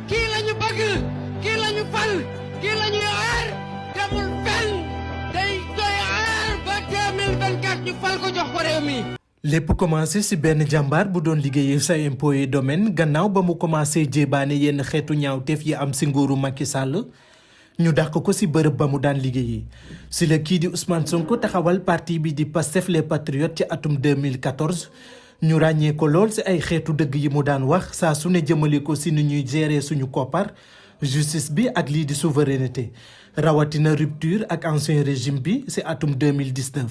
kii la ñu bëgg kii la ñu fal kii la ñuy aar demul fenn day koy aar ba 2024 ñu fal ko jox ko réew mi. lépp commencé ci benn jàmbaar bu doon liggéeyee sa impôt et domaine gannaaw ba mu commencé jébaane yenn xeetu ñaawteef yi am ci nguuru Macky Sall ñu dàq ko ci bërëb ba mu daan liggéeyee ci la kii di Ousmane Sonko taxawal parti bi di Pastef les Patriotes ci atum 2014 ñu ràññee ko lool ci ay xeetu dëgg yi mu daan wax saa su ne jëmale ko ci ni ñuy gérer suñu koppar justice bi ak lii di souveraineté rawatina rupture ak ancien régime bi ci atum 2019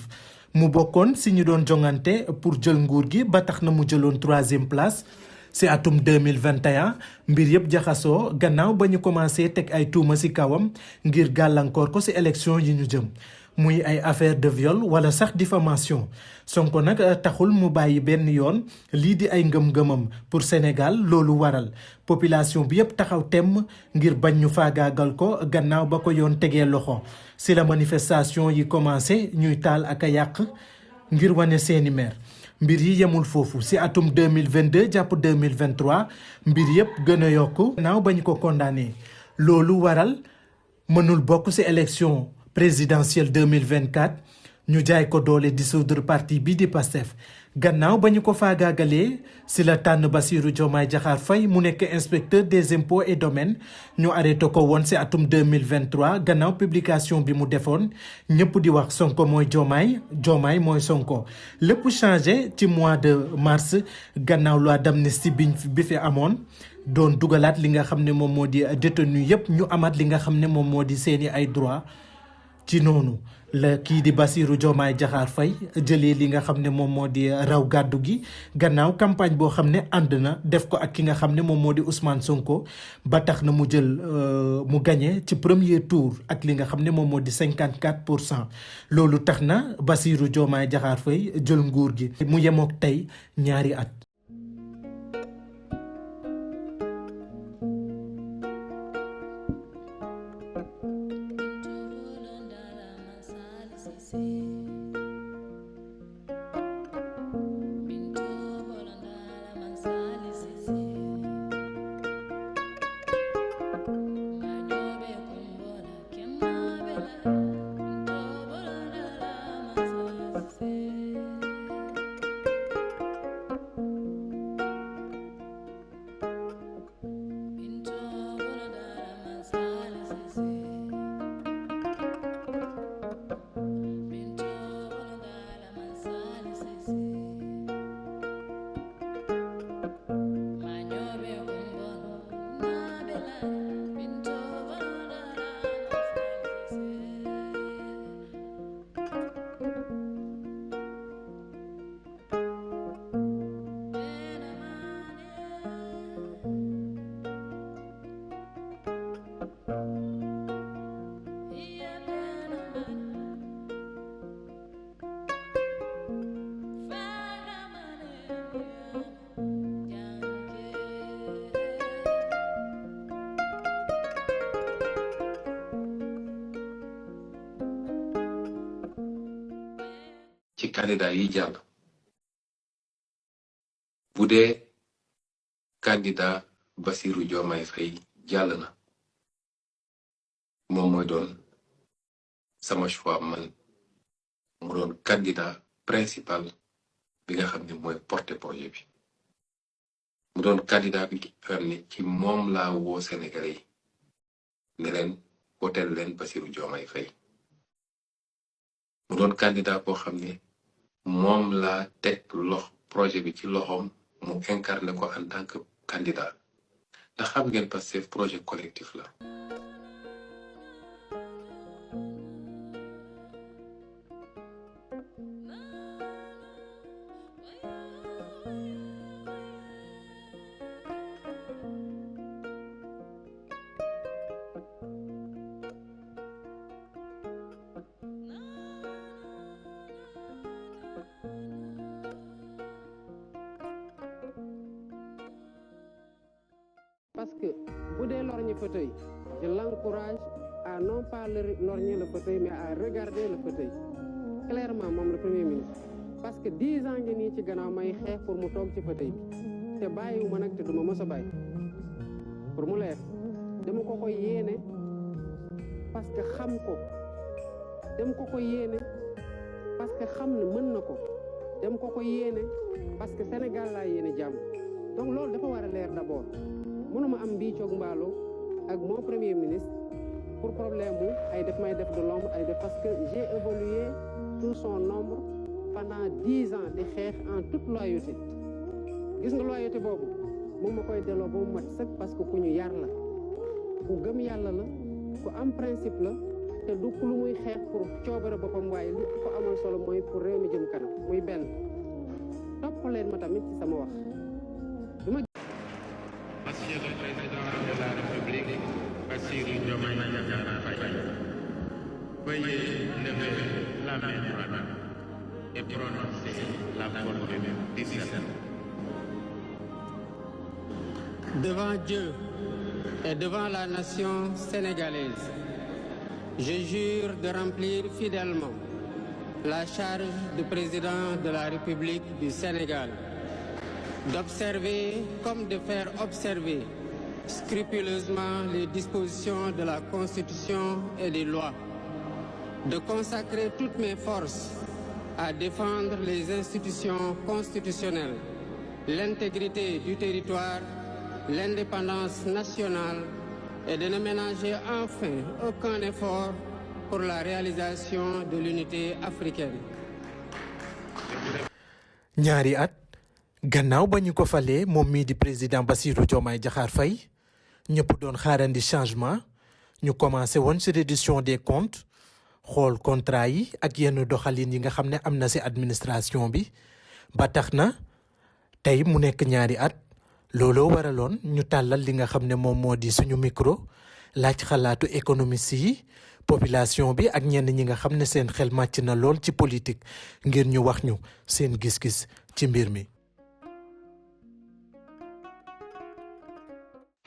mu bokkoon ci ñu doon jongante pour jël nguur gi ba tax na mu jëloon 3e place ci atum 2021 mbir yëpp jaxasoo gannaaw ba ñu commencé teg ay tuuma ci kawam ngir gàllankoor ko ci élection yi ñu jëm muy ay affaire de viol wala sax diffamation Sonko nag taxul mu bàyyi benn yoon lii di ay ngëm-ngëmam pour Sénégal loolu waral population bi yëpp taxaw temm ngir bañ ñu faagaagal ko gannaaw ba ko yoon tegee loxo ci la manifestation yi commencé ñuy taal ak a yàq ngir wane seeni mer mbir yi yemul foofu ci atum 2022 jàpp 2023 mbir yëpp gën a yokku gannaaw ba ñu ko condamné loolu waral mënul bokk ci élection présidentielle 2024 ñu jaay ko doole dissoudre parti bi di Pastef gannaaw ba ñu ko faagaagalee ci la tànn Bassirou Diomaye Diakhar Faye mu nekk inspecteur des impôts et domaines ñu arrêté ko woon ci atum 2023 gannaaw publication bi mu defoon ñëpp di wax Sonko mooy Diomaye Diomaye mooy Sonko lépp changé ci mois de mars gannaaw loi d'amnistie bi fi amoon doon dugalaat li nga xam ne moom moo di détenu yépp ñu amaat li nga xam ne moom moo di seeni ay droit ci noonu la kii di Bassirou Diomaye Diakhar Faye jëlee li nga xam ne moom moo di raw gàddu gi gannaaw campagne boo xam ne ànd na def ko ak ki nga xam ne moom moo di Ousmane Sonko ba tax na mu jël mu gagné ci premier tour ak li nga xam ne moom moo di 54%. loolu tax na Bassirou Diomaye Diakhar Faye jël nguur gi mu yemook tey ñaari at. ci candidat yi jàll bu dee candidat Bassirou Diomaye Faye jàll na moom mooy doon sama choix man mu doon candidat principal bi nga xam ne mooy porter projet bi mu doon candidat bi xam ne ci moom laa woo Sénégalais yi ne leen woteel leen Bassirou Diomaye Faye mu doon candidat boo xam ne moom laa teg projet bi ci loxoom mu incarné ko en tant que candidat ndax xam ngeen Pastef projet collectif la. Parce que bu dee lorgner fauteuil je l'encourage à non pas lorgner le fauteuil mais à regarder le fauteuil clairement moom le premier ministre parce que 10 ans ngi nii ci gannaaw may xeex pour mu toog ci fauteuil bi te bàyyiwuma nag te duma mos a bàyyi pour mu leer dama ko koy yéene parce que xam ko dama ko koy yéene parce que xam ne mën na ko dama ko koy yéene parce que Sénégal laa yéene jàmm donc loolu dafa war a leer d'abord mënuma am mbii coog mbaalo ak mon premier ministre pour problème mu ay def may def de l'ombre ay def parce que j'ai évolué tout son nombre pendant 10 ans di xeex en toute loyauté gis nga loyauté boobu moom ma koy delloo ba mu mat sëkk parce que ku ñu yar la ku gëm yàlla la ku am principe la te du lu muy xeex pour coobare boppam waaye li ko amal solo mooy pour réew mi jëm kanam muy benn topp leen ma tamit ci sama wax. Monsieur le Président de la République, Bassirou Diomaye Diakhar Faye, veuillez lever la main droite et prononcer la formule 17. Devant Dieu et devant la nation sénégalaise, je jure de remplir fidèlement la charge de président de la République du Sénégal, d'observer comme de faire observer scrupuleusement les dispositions de la Constitution et des lois, de consacrer toutes mes forces à défendre les institutions constitutionnelles, l'intégrité du territoire, l'indépendance nationale et de ne ménager enfin aucun effort pour la réalisation de l'unité africaine. ñaari at gannaaw ba ñu ko falee moom mii di président Bassirou Diomaye Diakhar Faye ñëpp doon xaarandi changement ñu commencé woon ci reddition des comptes xool contrat yi ak yenn doxalin yi nga xam ne am na ci administration bi ba tax na tey mu nekk ñaari at looloo waraloon ñu tàllal li nga xam ne moom moo di suñu micro laaj xalaatu économiste yi population bi ak ñenn ñi nga xam ne seen xel màcc na lool ci politique ngir ñu wax ñu seen gis-gis ci mbir mi.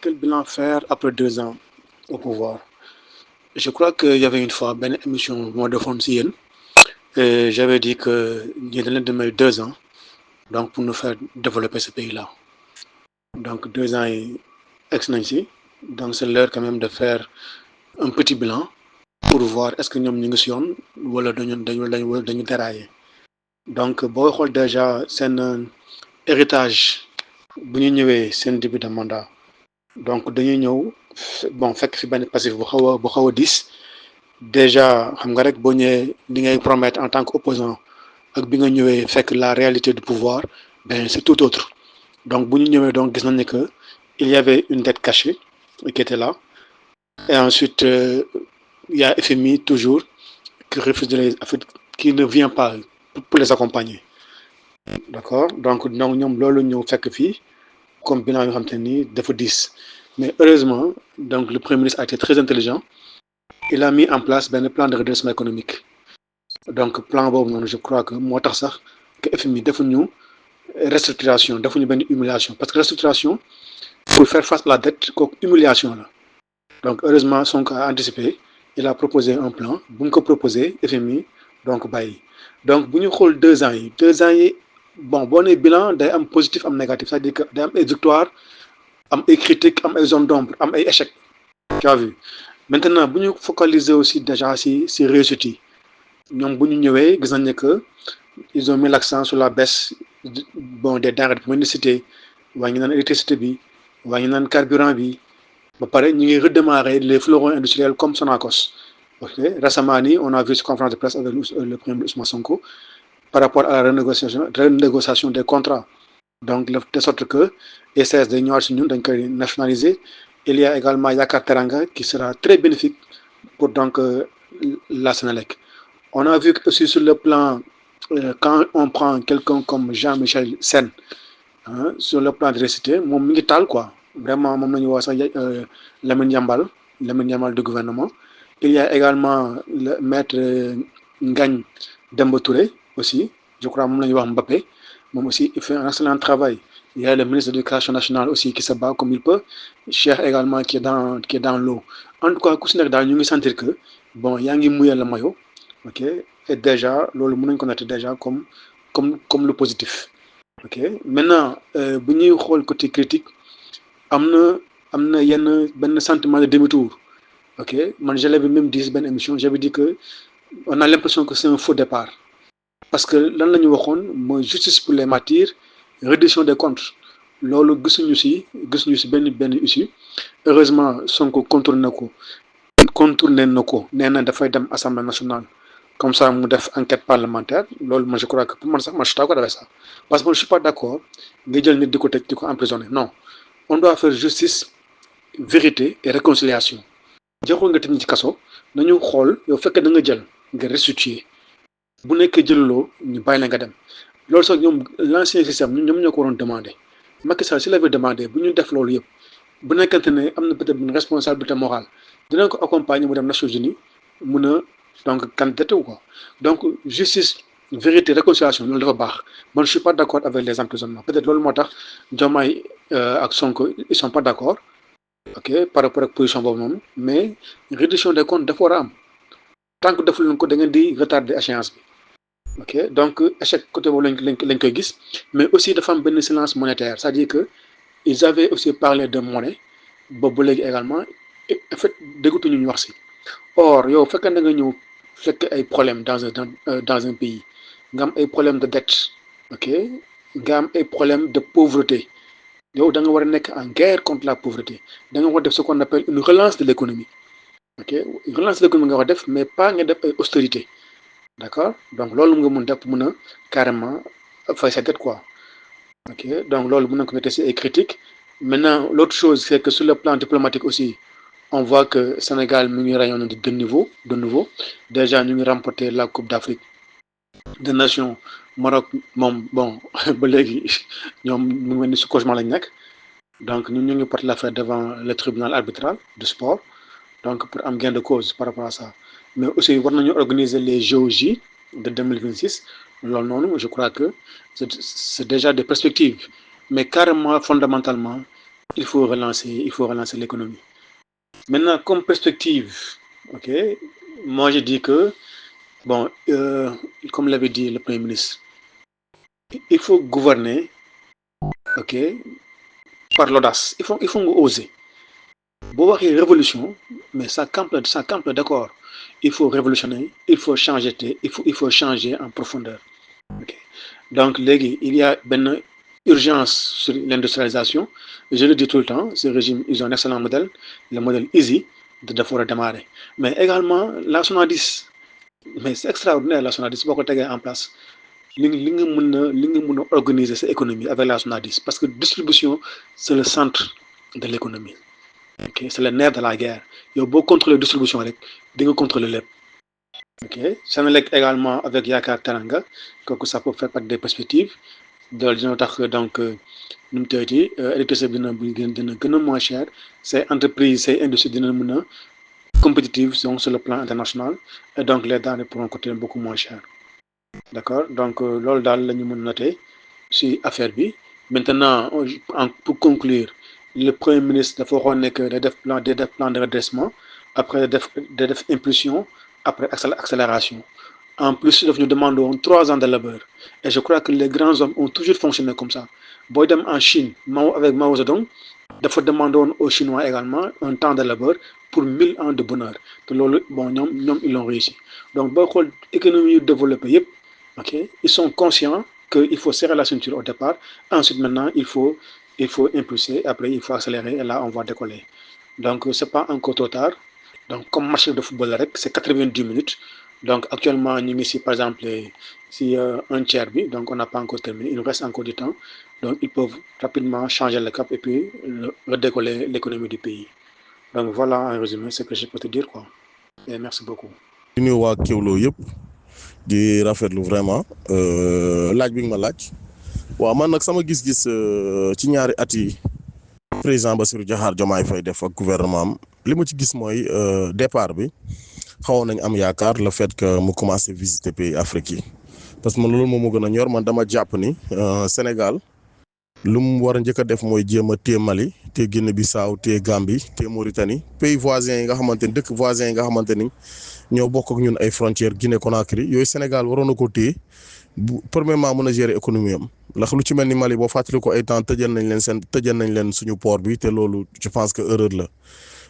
Quel bilan faire après 2 ans au pouvoir? Je crois qu'il y avait une fois une émission moo defoon si yéen et j'avais dit que ñu dañ leen di may 2 ans donc pour nous faire développer ce pays-là. Donc 2 ans yi ex nañ si donc c'est l'heure quand même de faire un petit bilan pour voir est-ce que ñoom ñu ngi si yoon wala dañu dérailler. Donc boo xool déjà seen héritage bu ñu ñëwee seen début de mandat donc dañuy ñëw bon fekk fi benn passif bu xaw a diis déjà xam nga rek boo ñëwee li ngay promettre en tant qu'opposant ak bi nga ñëwee fekk la réalité du pouvoir ben c'est tout autre. Donc bu ñu ñëwee donc gis nañ ne que il y avait une dette cachée qui était là et ensuite il y a FMI toujours qui refuse qui ne vient pas pour les accompagner. D'accord, donc ñoom loolu ñëw fekk fii comme bilan yoo xam te ni dafa diis mais heureusement donc le Premier ministre a été très intelligent. Il a mis en place benn plan de redressement économique donc plan boobu noonu je crois que moo tax sax que FMI defuñu restructuration defuñu benn humiliation parce que restructuration pour faire face à la dette kooku humiliation la. Donc heureusement Sonko a anticipé, il a proposé un plan bu ñu ko proposé FMI donc bàyyi. Donc bu ñu xool 2 ans yi bon boo nee bilan day am positif am négatif c'est-à-dire que day am ay victoire am ay critiques am ay zone d'ombre am ay échecs. Tu as vu maintenant bu ñu focaliser aussi déjà si réussite yi ñoom bu ñu ñëwee gis nañ ne que ils ont mis l'accent sur la baisse bon des denrées de première nécessité wàññi naan électricité bi wàññi naan carburant bi ba pare ñu ngi redémarrer les fleurons industriels comme Sonacos. Ok, récemment on a vu cette conférence de presse avec le Premier ministre Ousmane Sonko par rapport à la renégociation des contrats. Donc de sorte que ECS day ñëwaat si ñun dañ koy nationaliser. Il y a également Yakar Teranga qui sera très bénéfique pour donc la Sénélec. On a vu aussi sur le plan quand on prend quelqu'un comme Jean-Michel Sène sur le plan de récité moom mi ngi taal quoi vraiment moom nañu wax sax Lamine Yambal du gouvernement. Il y a également le maître Ngagne Demba Touré aussi je crois moom la ñuy wax Mbappé moom aussi il fait un excellent travail. Il y a le ministre de l'Éducation nationale aussi qui se bat comme il peut. Cheikh également qui est dans l'eau. En tout cas ku si nekk daal ñu ngi sentir que bon yaa ngi mouiller le maillot. Ok, et déjà loolu mën nañu ko noter déjà comme le positif. Ok, maintenant bu ñuy xool côté critique am am na benn sentiment de demi-tour. Ok, man je l'avais même dit si benn émission j'avais dit que on a l'impression que c'est un faux départ parce que lan la ñu waxoon mooy justice pour les martyrs, reddition des comptes loolu gisuñu si benn issue. Heureusement Sonko contourné na ko nee na dafay dem assemblée nationale comme ça mu def enquête parlementaire loolu moi je crois que pour man sax man je suis d'accord avec ça parce que je suis pas d'accord nga jël nit di ko tëj di ko emprisonner non, on doit faire justice, vérité et réconciliation. joxul nga tëj ñi ci kaso nañu xool yow fekkee da nga jël nga restituer bu nekkee jëluloo ñu bàyyi la nga dem loolu sax ñoom l'ancien système ñoom ñoo ko waroon demandé Macky Sall s'il avait demandé bu ñu def loolu yëpp bu nekkante ne am na peut-être une responsabilité morale dinañ ko accompagner mu dem Nations Unies mun a donc candidaté wu quoi donc justice, vérité, réconciliation loolu dafa baax man je suis pas d'accord avec les emprisonnements peut-être loolu moo tax Diomaye ak Sonko ils sont pas d'accord. Ok, par rapport ak position boobu noonu mais réduction des comptes dafa war a am tant que deful leen ko da ngeen di retarder échéance bi. Ok, donc échec côté boobu lañ koy gis mais aussi dafa am benn silence monétaire c'est-à-dire que ils avaient aussi parlé de monnaie boobu léegi également en fait déggatuñu ñu wax si. Or yow fekkee da nga ñëw fekk ay problème dans un pays nga am ay problème de dette, ok, nga am ay problème de pauvreté. yow da nga war a nekk en guerre contre la pauvreté da nga war def ce qu'on appelle une relance de l'économie. Ok, une relance de l'économie nga war def mais pas nga def ay austérité. D'accord, donc loolu nga mun def mun a carrément fay sa dette quoi. Ok, donc loolu mun na ko mettre ci ay critiques. Maintenant l'autre chose c'est que sur le plan diplomatique aussi on voit que Sénégal mu ngi rayonné de nouveau déjà ñu ngi remporter la Coupe d'Afrique des Nations. Maroc moom bon ba léegi ñoom mu ngi mel ni si cauchemar lañ nekk donc ñun ñu ngi porter l'affaire devant le tribunal arbitral du sport donc pour am gain de cause par rapport à ça mais aussi war nañu organiser les JOJ de 2026 loolu noonu je crois que c'est déjà des perspectives mais carrément fondamentalement il faut relancer l'économie. Maintenant comme perspective, ok, moi je dis que bon comme l'avait dit le Premier ministre, il faut gouverner, ok, par l'audace. Il faut nga oser. Boo waxee révolution, mais ça campe d'accord. Il faut révolutionner, il faut changer en profondeur. Okay. Donc léegi il y a une urgence sur l'industrialisation. Je le dis tout le temps, ce régime ils ont un excellent modèle, le modèle Easy de dafa war a démarrer. Mais également la Sonadis, mais c'est extraordinaire la Sonadis boo ko tegee en place. li nga mën a organiser sa économie avec la Sonadis parce que distribution c'est le centre de l'économie. Ok, c'est le nerf de la guerre yow boo contrôler distribution rek di nga contrôler lépp. Ok, Senelec également avec Yaakaar Teranga kooku ça peut faire partie des perspectives loolu dina tax donc nu mu tëddee électricité dina gën a moins cher say entreprises say industries dina mën a compétitive donc sur le plan international et donc les denrées pourront coûter beaucoup moins cher. D'accord, donc loolu daal la ñu mën noter ci affaire bi. Maintenant pour conclure le Premier ministre dafa waxoon ne que day def plan de redressement après day def impulsion après accélération. En plus daf ñu demandé woon 3 ans de labeur et je crois que les grands hommes ont toujours fonctionné comme ça. Booy dem en Chine avec Mao Zedong dafa demandé woon aux Chinois également un temps de labeur pour 1000 ans de bonheur te loolu bon ñoom ils l'ont réussi. Donc booy xool économie yu développé yëpp. Ok, ils sont conscients qu'il faut serrer la ceinture au départ. Ensuite, maintenant, il faut impulser. Après, il faut accélérer. Et là, on va décoller. Donc, c'est pas encore trop tard. Donc, comme match de football, c'est 90 minutes. Donc, actuellement, nous ici, par exemple, si un tiers, donc on n'a pas encore terminé. Il nous reste encore du temps. Donc, ils peuvent rapidement changer le cap et puis redécoller l'économie du pays. Donc, voilà en résumé ce que je peux te dire, quoi. Et merci beaucoup. di rafetlu vraiment laaj bi nga ma laaj waaw man nag sama gis-gis ci ñaari at yi président Bassirou Diomaye Faye def ak gouvernement am li ma ci gis mooy départ bi xawoon nañ am yaakaar le fait que mu commencé visiter pays Afrique yi parce que man loolu moom moo gën a ñor man dama jàpp ni Sénégal lu mu war a njëkk a def mooy jéem a téye Mali téye Guinée-Bissau téye Gambie téye Mauritanie pays voisins yi nga xamante ni dëkk voisins yi nga xamante ni ñoo bokk ak ñun ay frontières Guinée Conakry yooyu Sénégal waroon na ko téye bu premièrement mën a gérer économie am ndax lu ci mel ni Mali boo fàttali ko ay temps tëjal nañ leen suñu port bi te loolu je pense que erreur la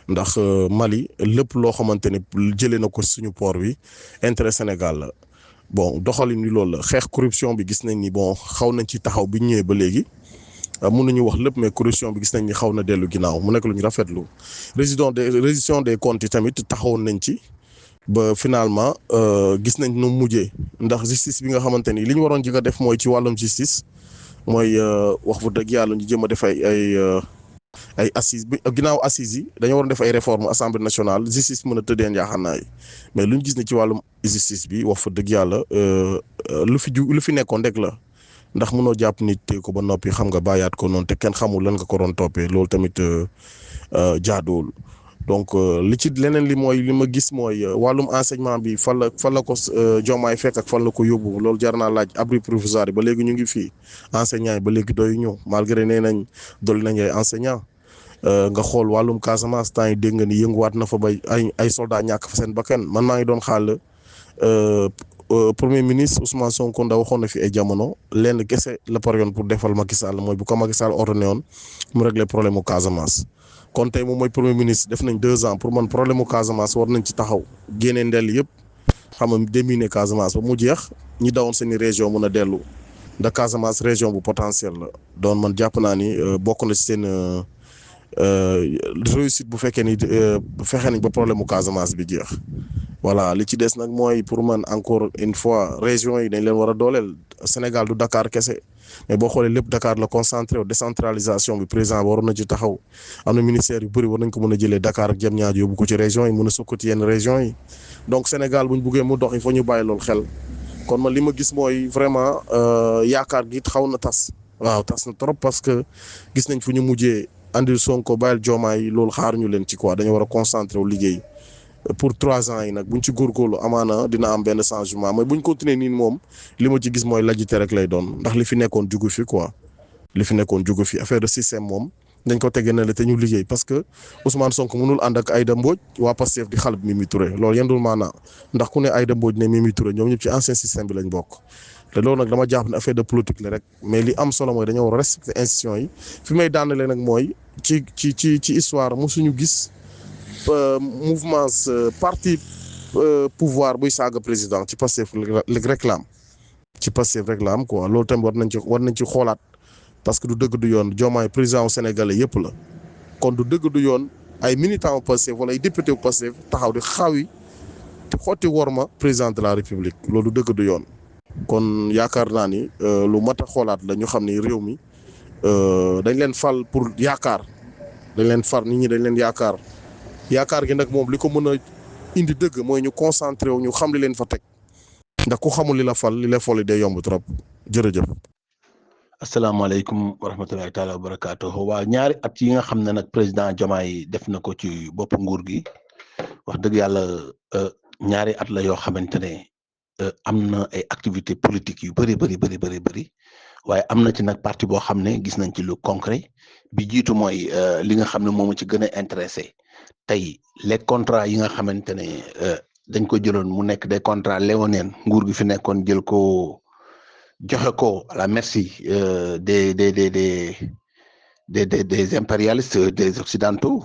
ndax Mali lépp loo xamante ni jëlee na ko suñu port bi intérêt Sénégal la bon doxalin ni loolu la xeex corruption bi gis nañ ni bon xaw nañ ci taxaw bi ñëwee ba léegi mun nañu wax lépp mais corruption bi gis nañ ni xaw na dellu ginnaaw mu nekk lu ñu rafetlu révision des comptes yi tamit taxawoon nañ ci ba finalement gis nañ nu mujjee ndax justice bi nga xamante ni li ñu waroon jëkk a def mooy ci wàllum justice mooy wax bu dëgg yàlla ñu jëm a def ay assises bi ginnaaw assises yi dañoo waroon def ay réformes assemblée nationale justice mën a tëddee njaaxanaay mais lu ñu gis ne ci wàllum justice bi wax fa dëgg yàlla lu fi nekkoon rek la ndax mënoo jàpp nit tey ko ba noppi xam nga bàyyaat ko noonu te kenn xamul lan nga ko doon toppee loolu tamit jaaduwul donc li ci leneen li mooy li ma gis mooy wàllum enseignement bi fan la ko Diomaye fekk ak fan la ko yóbbu loolu jar naa laaj abri provisoire yi ba léegi ñu ngi fii enseignants yi ba léegi doy ñu malgré nee nañ dolli nañ ay enseignants nga xool wàllum Casamance temps yi dégg nga ni yënguwaat na fa ba ay soldats ñàkk fa seen bakkan man maa ngi doon xaal premier ministre Ousmane Sonko ndaw waxoon na fi ay jamono lenn kese la pare yoon pour defal Macky Sall mooy bu ko Macky Sall ordonné woon mu régler problème mu Casamance. kon tey moom mooy premier ministre def nañ 2 ans pour man problème mu Casamance war nañ ci taxaw génne ndel yëpp xam nga déminer Casamance ba mu jeex ñi dawoon seeni région mën a dellu ndax Casamance région bu potentiel la doon man jàpp naa ni bokk na ci seen réussite bu fekkee ni fexe nañ ba problème mu Casamance bi jeex voilà li ci des nag mooy pour man encore une fois région yi dañ leen war a dooleel Sénégal du Dakar kese mais boo xoolee lépp Dakar la concentré wu décentralisation bi président bi waroon na ci taxaw am na ministère yu bëri war nañ ko mën a jëlee Dakar ak Diamniadio yóbbu ko ci région yi mën a sokkati yenn région yi donc Sénégal buñ buggee mu dox il faut ñu bàyyi loolu xel kon man li ma gis mooy vraiment yaakaar gi xaw na tas waaw tas na trop parce que gis nañ fu ñu mujjee andil Sonko bàyyil Diomaye loolu xaaruñu leen ci quoi dañoo war a concentré wu liggéey pour 3 ans yi nag buñ ci góorgóorlu amaana dina am benn changement mais buñ continuer nii moom li ma ci gis mooy lajjite rek lay doon ndax li fi nekkoon jugu fi quoi li fi nekkoon jugu fi affaire de système moom dañ ko tegee ne la te ñu liggéey parce que Ousmane Sonko mënul ànd ak Aïda Mbodj waa Pastef di xalab Mimi Touré loolu yendul maanaa ndax ku ne Aïda Mbodj ne Mimi Touré ñoom ñëpp ci ancien système bi lañ bokk te loolu nag dama jàpp ne affaire de politique la rek mais li am solo mooy dañoo war a respecter institution yi fi may daanale nag mooy ci histoire mosuñu gis mouvement parti pouvoir buy saaga président ci Pastef réclame ci Pastef réclame quoi loolu tamit war nañ ci xoolaat parce que du dëgg du yoon Diomaye président sénégalais yëpp la kon du dëgg du yoon ay militants Pastef wala ay député Pastef taxaw di xaawi te xotti worma président de la république loolu du dëgg du yoon kon yaakaar naa ni lu mat a xoolaat la ñu xam ni réew mi dañ leen fal pour yaakaar dañ leen far nit ñi dañ leen yaakaar gi nag moom li ko mën a indi dëgg mooy ñu concentré wu ñu xam li leen fa teg ndax ku xamul li la fal li la fol day yomb trop jërëjëf. asalaamaaleykum wa rahmatulahi taala wa barakaatu waa ñaari at yi nga xam ne nag président Diomaye def na ko ci bopp nguur gi wax dëgg yàlla ñaari at la yoo xamante ne am na ay activités politiques yu bëri waaye am na ci nag parti boo xam ne gis nañ ci lu concret bi jiitu mooy li nga xam ne moomu ci gën a intéressé tey les contrats yi nga xamante ne dañ ko jëloon mu nekk des contrats léoniens nguur gi fi nekkoon jël ko joxe ko à la merci des impérialistes des occidentaux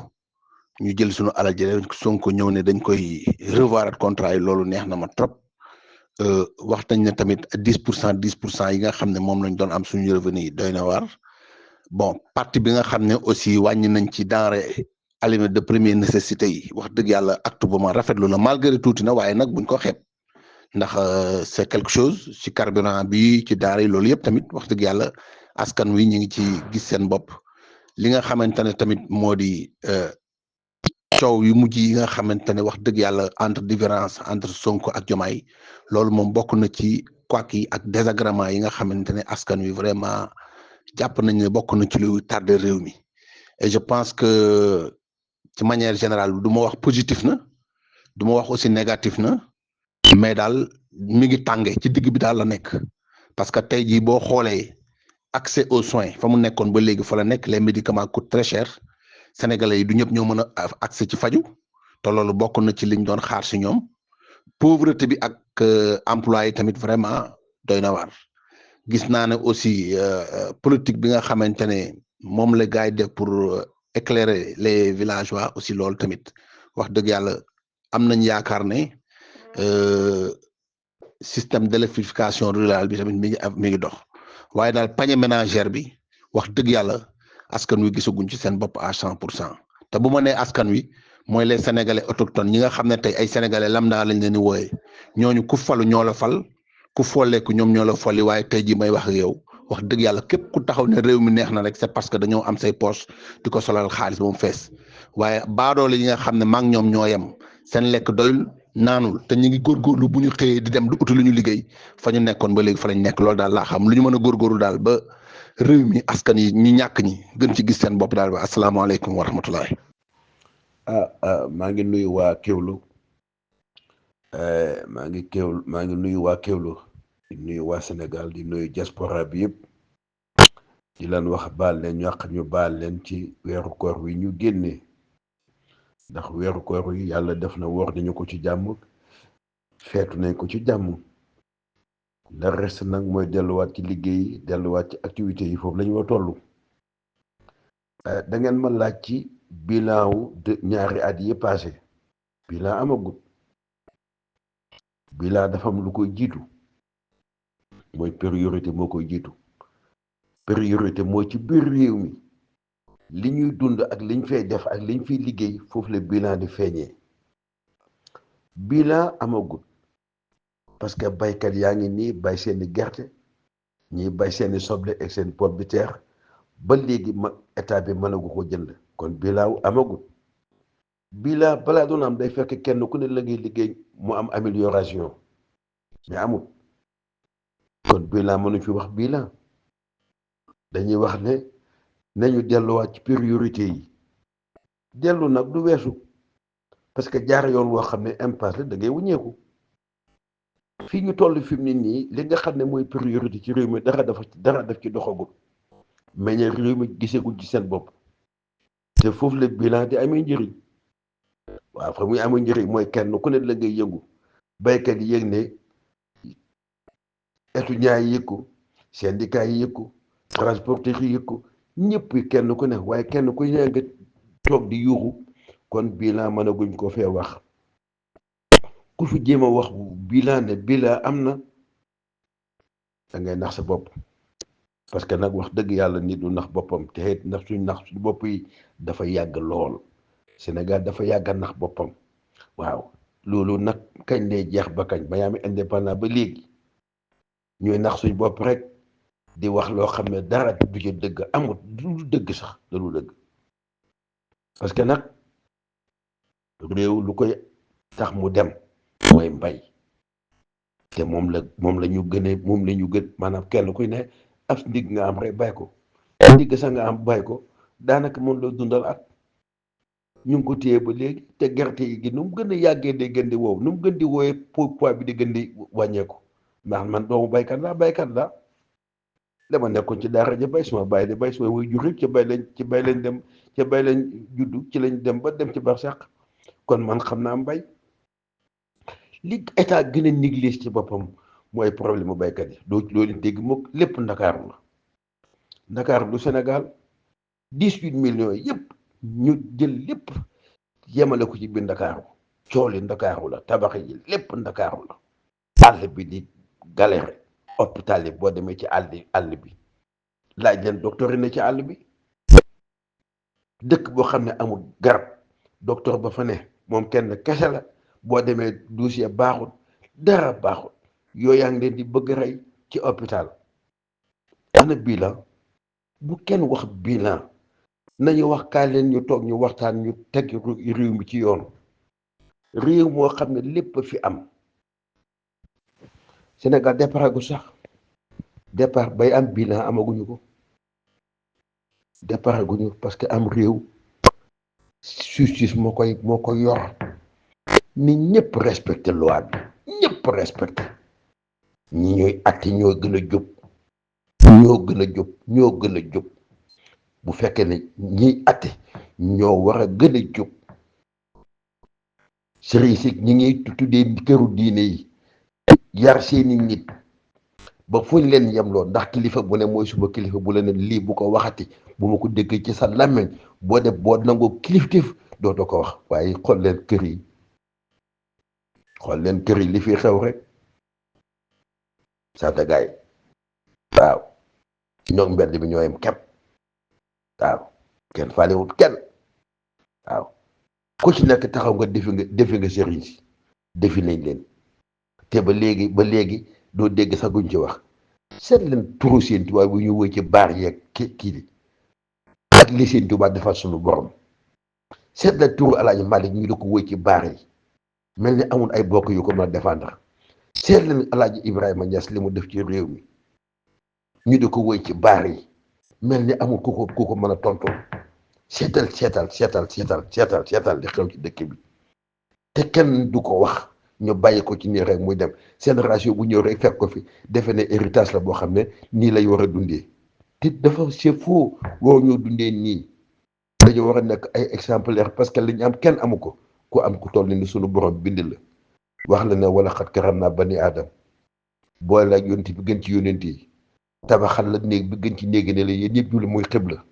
ñu jël suñu alal jële Sonko ñëw ne dañ koy revoir at contrat yi loolu neex na ma trop wax nañ ne tamit 10% yi nga xam ne moom lañ doon am suñu revenu yi doy na waar bon parti bi nga xam ne aussi wàññi nañ ci denrée aliments de première nécessité yi wax dëgg yàlla acte bu ma rafetlu na malgré tuuti na waaye nag buñ ko xeeb ndax c'est quelque chose ci carburant bi ci denrée loolu yëpp tamit wax dëgg yàlla askan wi ñu ngi ci gis seen bopp li nga xamante ne tamit moo di coow yu mujj yi nga xamante ne wax dëgg yàlla entre différence entre Sonko ak Diomaye loolu moom bokk na ci couac yi ak désagrément yi nga xamante ne askan wi vraiment jàpp nañ ne bokk na ci lu tardé réew mi et je pense que ci manière générale du ma wax positif na du ma wax aussi négatif na mais daal mi ngi tànge ci digg bi daal la nekk parce que tey jii boo xoolee accès aux soins fa mu nekkoon ba léegi fa la nekk les médicaments coûtent très cher sénégalais yi du ñëpp ñoo mën a accès ci faju te loolu bokk na ci liñ doon xaar si ñoom pauvreté bi ak emploi yi tamit vraiment doy na waar gis naa ne aussi politique bi nga xamante ne moom la gars yi def pour éclairer les villageois aussi loolu tamit wax dëgg yàlla am nañ yaakaar ne système d'électrification rurale bi tamit mi ngi dox waaye daal panier ménagère bi wax dëgg yàlla askan wi gisaguñ ci seen bopp à 100% te bu ma nee askan wi mooy les sénégalais autochtones ñi nga xam ne tey ay sénégalais lambda lañ leen di wooye ñooñu ku falu ñoo la fal ku folleeku ñoom ñoo la folli waaye tey jii may wax ak yow wax dëgg yàlla képp ku taxaw ne réew mi neex na rek c'est parce que dañoo am say poche di ko solal xaalis ba mu fees waaye baadoole yi nga xam ne maag ñoom ñoo yem seen lekk doyul naanul te ñu ngi góorgóorlu bu ñu xëyee di dem di uti lu ñu liggéey fa ñu nekkoon ba léegi fa lañ nekk loolu daal laa xam lu ñu mën a góorgóorlu daal ba réew mi askan yi ñu ñàkk ñi gën ci gis seen bopp daal ba asalaamaaleykum wa rahmatullah. maa ngi nuyu waa Kéwlu maa ngi nuyu waa Kéwlu di nuyu waa Sénégal di nuyu diaspora bi yëpp di leen wax baal leen ñu baal leen ci weeru koor wi ñu génnee ndax weeru koor wi yàlla def na woor nañu ko ci jàmm feetu nañ ko ci jàmm le reste nag mooy delluwaat ci liggéey delluwaat ci activités yi foofu la ñu war toll da ngeen ma laaj ci bilan wu ñaari at yi passé bilan amagut bilan dafa am lu koy jiitu mooy priorité moo koy jiitu priorité mooy ci biir réew mi li ñuy dund ak liñ fay def ak liñ fiy liggéey foofu la bilan di feeñee bilan amagut parce que baykat yaa ngi nii bay seeni gerte ñii bay seeni soble ak seen pomme de terre ba léegi état bi mënagu ko jënd kon bilan amagut bilan balaa doon am day fekk kenn ku ne la ngay liggéey mu am amélioration mais amut kon bilan mënu fi wax bilan dañuy wax ne nañu delluwaat ci priorité yi dellu nag du weesu parce que jaar yoon woo xam ne impasse la da ngay wuññeeku fii ñu toll fi mu ne nii li nga xam ne mooy priorité ci réew mi dara daf ci doxagul mais ña réew mi gisagul ci seen bopp te foofu la bilan di amee njëriñ waaw fa muy amee njëriñ mooy kenn ku ne la ngay yëngu baykat yi yëg ne étudiants yi yëg ko syndicats yi yëg ko transporteurs yi yëg ko ñëpp kenn ku ne waaye kenn ku ne nga toog di yuuxu kon bilan mënaguñ ko fee wax ku fi jéem a wax bilan ne bilan am na da ngay nax sa bopp parce que nag wax dëgg yàlla nit du nax boppam te it nax suñ bopp yi dafa yàgg lool Sénégal dafa yàgg a nax boppam waaw loolu nag kañ lay jeex ba kañ ba yaami indépendant ba léegi ñooy nax suñ bopp rek di wax loo xam ne dara du ci dëgg amul du dëgg sax du dëgg parce que nag réew lu koy tax mu dem mooy mbay te moom la ñu gën maanaam kenn kuy ne ab ndig nga am rek bay ko ndig sax nga am bay ko daanaka mën la dundal at ñu ngi ko téye ba léegi te gerte yi gi nu mu gën a yàggee day gën di wow nu mu gën di wooyee poids bi di gën di wàññeeku ndax man doomu baykat la dama nekkoon ci daara ja bay suma bàyyi di bay suma way jur ci bay lañ juddu ci lañ dem ba dem ci barsàq kon man xam naa mbay li état gën a négligé ci boppam mooy problème mu baykat yi loolu dégg moom lépp ndakaaru la ndakaaru du Sénégal 18 millions yëpp ñu jël lépp yemale ko ci biir ndakaaru cooli ndakaaru la tabax yi lépp ndakaaru la àll bi di galère hôpital yi boo demee ci àll bi laaj leen docteur yi ne ci àll bi dëkk boo xam ne amul garab docteur ba fa ne moom kenn kese la boo demee dossier baaxul dara baaxul yooyu yaa ngi leen di bëgg rey ci hôpital ana bilan bu kenn wax bilan nañu wax kaa leen ñu toog ñu waxtaan ñu teg réew mi ci yoon réew moo xam ne lépp fi am Sénégal départ gu sax départ bay am bilan amaguñu ko départ guñu parce que am réew justice moo koy yor ni ñëpp respecté loi bi ñëpp respecté ñi ñooy atti ñoo gën a jub bu fekkee ne ñiy atti ñoo war a gën a jub sëriñ si ñi ngi tuddee këru diine yi yar seeni nit ba fuñ leen yemloo ndax kilifa bu ne mooy suma kilifa bu la ne lii bu ko waxati bu ma ko dégg ci sa làmmeñ boo def boo nangoo kilifteef dootoo ko wax waaye xool leen kër yi li fi xew rek santa gaay waaw ñoom mbedd bi ñoo yem képp waaw kenn faalewut kenn waaw ku ci nekk taxaw nga defi nga sëriñ si defi nañ leen te ba léegi doo dégg sax guñ ci wax seet leen turu Sëñ Tuubaa bu ñu wëy ci baar yeeg kii di ak li Sëñ Tuubaa defal suñu borom seet leen turu Alaaji Malik ñu di ko wëy ci baar yi mel ni amul ay bokk yu ko mën a défendre seet leen Alaaji Ibrahima Niass li mu def ci réew mi ñu di ko wëy ci baar yi mel ni amul ku ko mën a tontu seetal li xew ci dëkk bi te kenn du ko wax ñu bàyyi ko ci nii rek muy dem génération bu ñëw rek fekk ko fi defe ne héritage la boo xam ne nii lay war a dundee te dafa c'est faux waroo ñoo dundee nii dañu war a nekk ay exemplaire parce que li ñu am kenn amu ko ku am ku toll ni sunu borom bind la wax la ne wala xat karam naa bani aadam boole la yonent bi gën ci yonent yi tabaxal la néeg bi gën ci néegi ne la yéen ñëpp julli muy xibla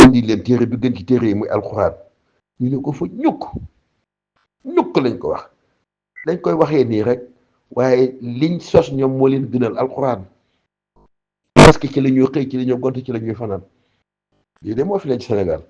indi leen téere bi gën ci téere yi muy alxuraan ñu ne ko fa ñukk lañ ko wax dañ koy waxee nii rek waaye liñ sos ñoom moo leen gënal alxuraan parce que ci la ñuy xëy ci la ñuy gont ci la ñuy fanaan lii de moo fi leen ci Sénégal